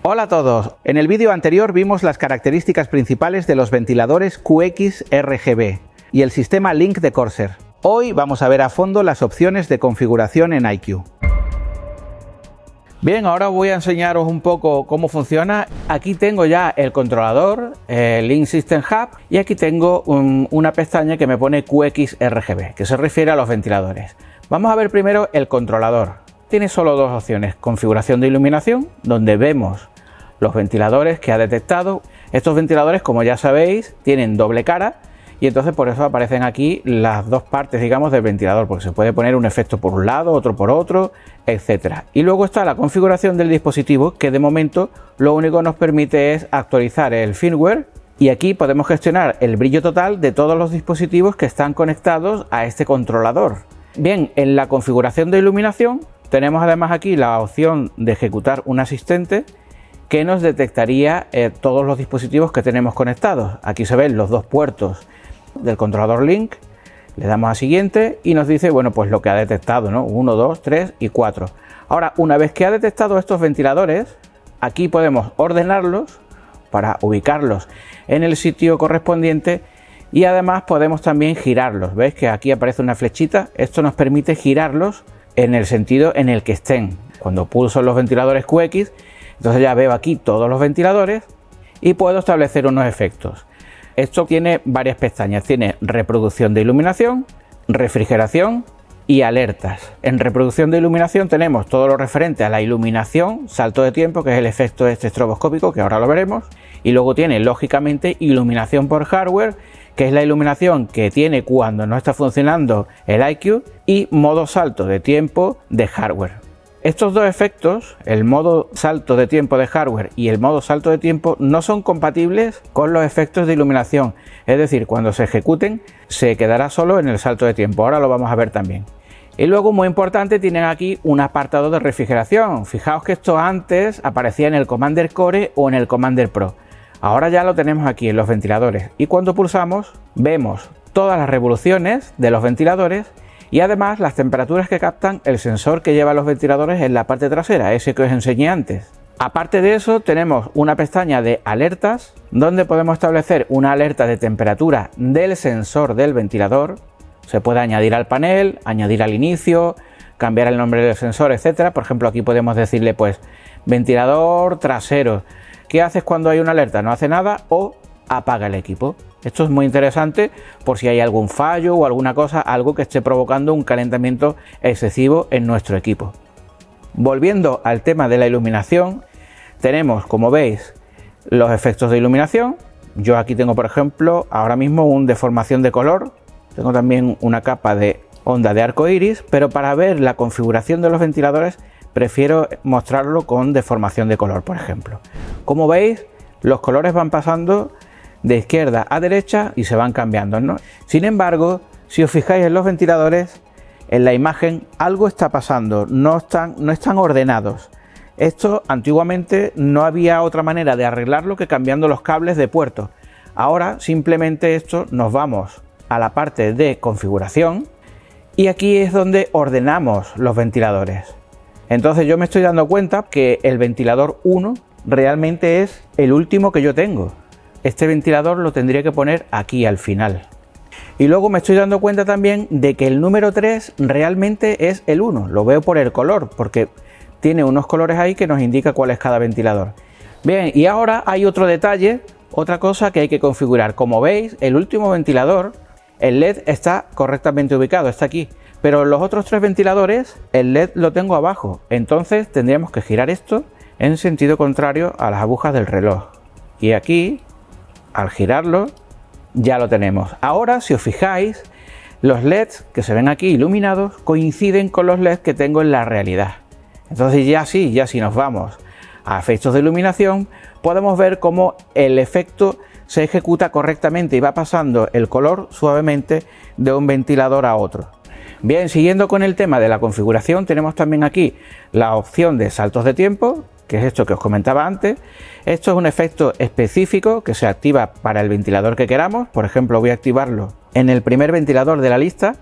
Hola a todos, en el vídeo anterior vimos las características principales de los ventiladores QX RGB y el sistema Link de Corsair. Hoy vamos a ver a fondo las opciones de configuración en iCUE. Bien, ahora voy a enseñaros un poco cómo funciona. Aquí tengo ya el controlador, el Link System Hub, y aquí tengo una pestaña que me pone QX RGB, que se refiere a los ventiladores. Vamos a ver primero el controlador. Tiene solo dos opciones: configuración de iluminación, donde vemos los ventiladores que ha detectado. Estos ventiladores, como ya sabéis, tienen doble cara y entonces por eso aparecen aquí las dos partes, digamos, del ventilador, porque se puede poner un efecto por un lado, otro por otro, etcétera. Y luego está la configuración del dispositivo, que de momento lo único que nos permite es actualizar el firmware, y aquí podemos gestionar el brillo total de todos los dispositivos que están conectados a este controlador. Bien, en la configuración de iluminación tenemos además aquí la opción de ejecutar un asistente que nos detectaría todos los dispositivos que tenemos conectados. Aquí se ven los dos puertos del controlador Link. Le damos a siguiente y nos dice, bueno, pues lo que ha detectado, ¿no? 1, 2, 3 y 4. Ahora, una vez que ha detectado estos ventiladores, aquí podemos ordenarlos para ubicarlos en el sitio correspondiente, y además podemos también girarlos. ¿Veis que aquí aparece una flechita? Esto nos permite girarlos en el sentido en el que estén. Cuando pulso los ventiladores QX, entonces ya veo aquí todos los ventiladores y puedo establecer unos efectos. Esto tiene varias pestañas. Tiene reproducción de iluminación, refrigeración y alertas. En reproducción de iluminación tenemos todo lo referente a la iluminación, salto de tiempo, que es el efecto este estroboscópico, que ahora lo veremos. Y luego tiene, lógicamente, iluminación por hardware, que es la iluminación que tiene cuando no está funcionando el iCUE, y modo salto de tiempo de hardware. Estos dos efectos, el modo salto de tiempo de hardware y el modo salto de tiempo, no son compatibles con los efectos de iluminación. Es decir, cuando se ejecuten se quedará solo en el salto de tiempo. Ahora lo vamos a ver también. Y luego, muy importante, tienen aquí un apartado de refrigeración. Fijaos que esto antes aparecía en el Commander Core o en el Commander Pro. Ahora ya lo tenemos aquí en los ventiladores. Y cuando pulsamos vemos todas las revoluciones de los ventiladores y además las temperaturas que captan el sensor que lleva los ventiladores en la parte trasera, ese que os enseñé antes. Aparte de eso, tenemos una pestaña de alertas, donde podemos establecer una alerta de temperatura del sensor del ventilador. Se puede añadir al panel, añadir al inicio, cambiar el nombre del sensor, etcétera. Por ejemplo, aquí podemos decirle, pues, ventilador trasero. ¿Qué haces cuando hay una alerta? No hace nada, o apaga el equipo. Esto es muy interesante por si hay algún fallo o alguna cosa, algo que esté provocando un calentamiento excesivo en nuestro equipo. Volviendo al tema de la iluminación, tenemos, como veis, los efectos de iluminación. Yo aquí tengo, por ejemplo, ahora mismo un deformación de color. Tengo también una capa de onda de arco iris, pero para ver la configuración de los ventiladores prefiero mostrarlo con deformación de color, por ejemplo. Como veis, los colores van pasando de izquierda a derecha y se van cambiando, ¿no? Sin embargo, si os fijáis en los ventiladores, en la imagen algo está pasando, no están ordenados. Esto antiguamente no había otra manera de arreglarlo que cambiando los cables de puerto. Ahora simplemente esto nos vamos a la parte de configuración y aquí es donde ordenamos los ventiladores. Entonces yo me estoy dando cuenta que el ventilador 1 realmente es el último que yo tengo. Este ventilador lo tendría que poner aquí al final. Y luego me estoy dando cuenta también de que el número 3 realmente es el 1. Lo veo por el color, porque tiene unos colores ahí que nos indica cuál es cada ventilador. Bien, y ahora hay otro detalle, otra cosa que hay que configurar. Como veis, el último ventilador, el LED está correctamente ubicado, está aquí. Pero los otros tres ventiladores, el LED lo tengo abajo. Entonces tendríamos que girar esto en sentido contrario a las agujas del reloj. Y aquí, al girarlo, ya lo tenemos. Ahora, si os fijáis, los LEDs que se ven aquí iluminados coinciden con los LEDs que tengo en la realidad. Entonces ya si nos vamos a efectos de iluminación, podemos ver cómo el efecto se ejecuta correctamente y va pasando el color suavemente de un ventilador a otro. Bien, siguiendo con el tema de la configuración, tenemos también aquí la opción de saltos de tiempo, que es esto que os comentaba antes. Esto es un efecto específico que se activa para el ventilador que queramos. Por ejemplo, voy a activarlo en el primer ventilador de la lista.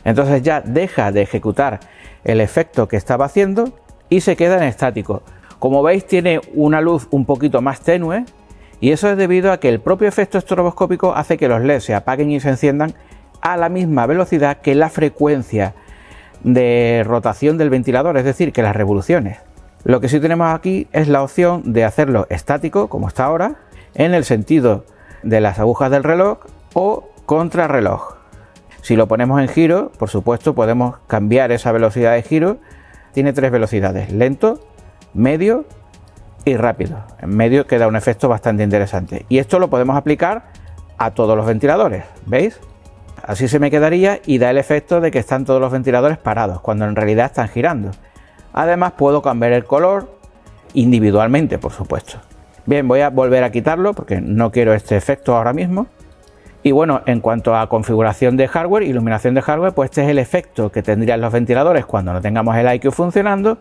Entonces ya deja de ejecutar el efecto que estaba haciendo y se queda en estático. Como veis, tiene una luz un poquito más tenue, y eso es debido a que el propio efecto estroboscópico hace que los LEDs se apaguen y se enciendan a la misma velocidad que la frecuencia de rotación del ventilador, es decir, que las revoluciones. Lo que sí tenemos aquí es la opción de hacerlo estático, como está ahora, en el sentido de las agujas del reloj o contrarreloj. Si lo ponemos en giro, por supuesto, podemos cambiar esa velocidad de giro. Tiene 3 velocidades: lento, medio y rápido. En medio queda un efecto bastante interesante. Y esto lo podemos aplicar a todos los ventiladores, ¿veis? Así se me quedaría y da el efecto de que están todos los ventiladores parados, cuando en realidad están girando. Además, puedo cambiar el color individualmente, por supuesto. Bien, voy a volver a quitarlo porque no quiero este efecto ahora mismo. Y bueno, en cuanto a configuración de hardware, iluminación de hardware, pues este es el efecto que tendrían los ventiladores cuando no tengamos el iCUE funcionando.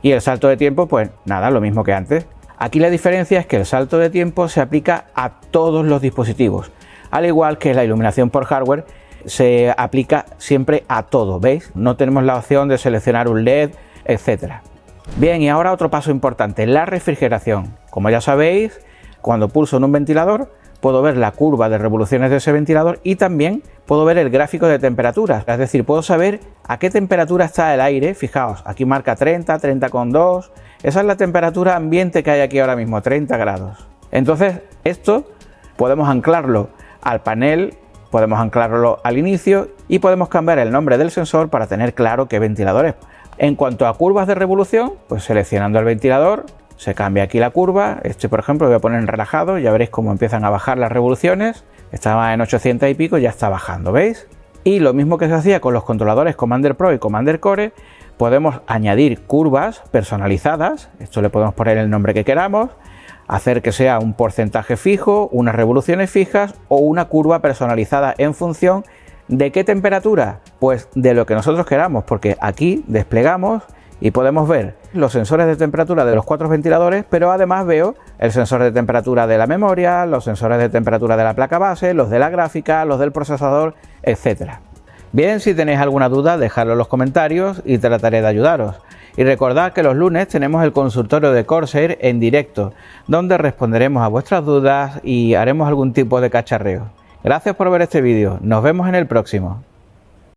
Y el salto de tiempo, pues nada, lo mismo que antes. Aquí la diferencia es que el salto de tiempo se aplica a todos los dispositivos, al igual que la iluminación por hardware se aplica siempre a todo, ¿veis? No tenemos la opción de seleccionar un LED, etcétera. Bien, y ahora otro paso importante, la refrigeración. Como ya sabéis, cuando pulso en un ventilador, puedo ver la curva de revoluciones de ese ventilador y también puedo ver el gráfico de temperaturas, es decir, puedo saber a qué temperatura está el aire. Fijaos, aquí marca 30, 30,2, esa es la temperatura ambiente que hay aquí ahora mismo, 30 grados. Entonces, esto podemos anclarlo al panel, podemos anclarlo al inicio y podemos cambiar el nombre del sensor para tener claro qué ventilador es. En cuanto a curvas de revolución, pues seleccionando el ventilador, se cambia aquí la curva. Este, por ejemplo, lo voy a poner en relajado, ya veréis cómo empiezan a bajar las revoluciones. Estaba en 800 y pico, ya está bajando, ¿veis? Y lo mismo que se hacía con los controladores Commander Pro y Commander Core, podemos añadir curvas personalizadas. Esto le podemos poner el nombre que queramos, hacer que sea un porcentaje fijo, unas revoluciones fijas o una curva personalizada en función de qué temperatura, pues de lo que nosotros queramos, porque aquí desplegamos y podemos ver los sensores de temperatura de los 4 ventiladores, pero además veo el sensor de temperatura de la memoria, los sensores de temperatura de la placa base, los de la gráfica, los del procesador, etcétera. Bien, si tenéis alguna duda, dejadlo en los comentarios y trataré de ayudaros. Y recordad que los lunes tenemos el consultorio de Corsair en directo, donde responderemos a vuestras dudas y haremos algún tipo de cacharreo. Gracias por ver este vídeo, nos vemos en el próximo.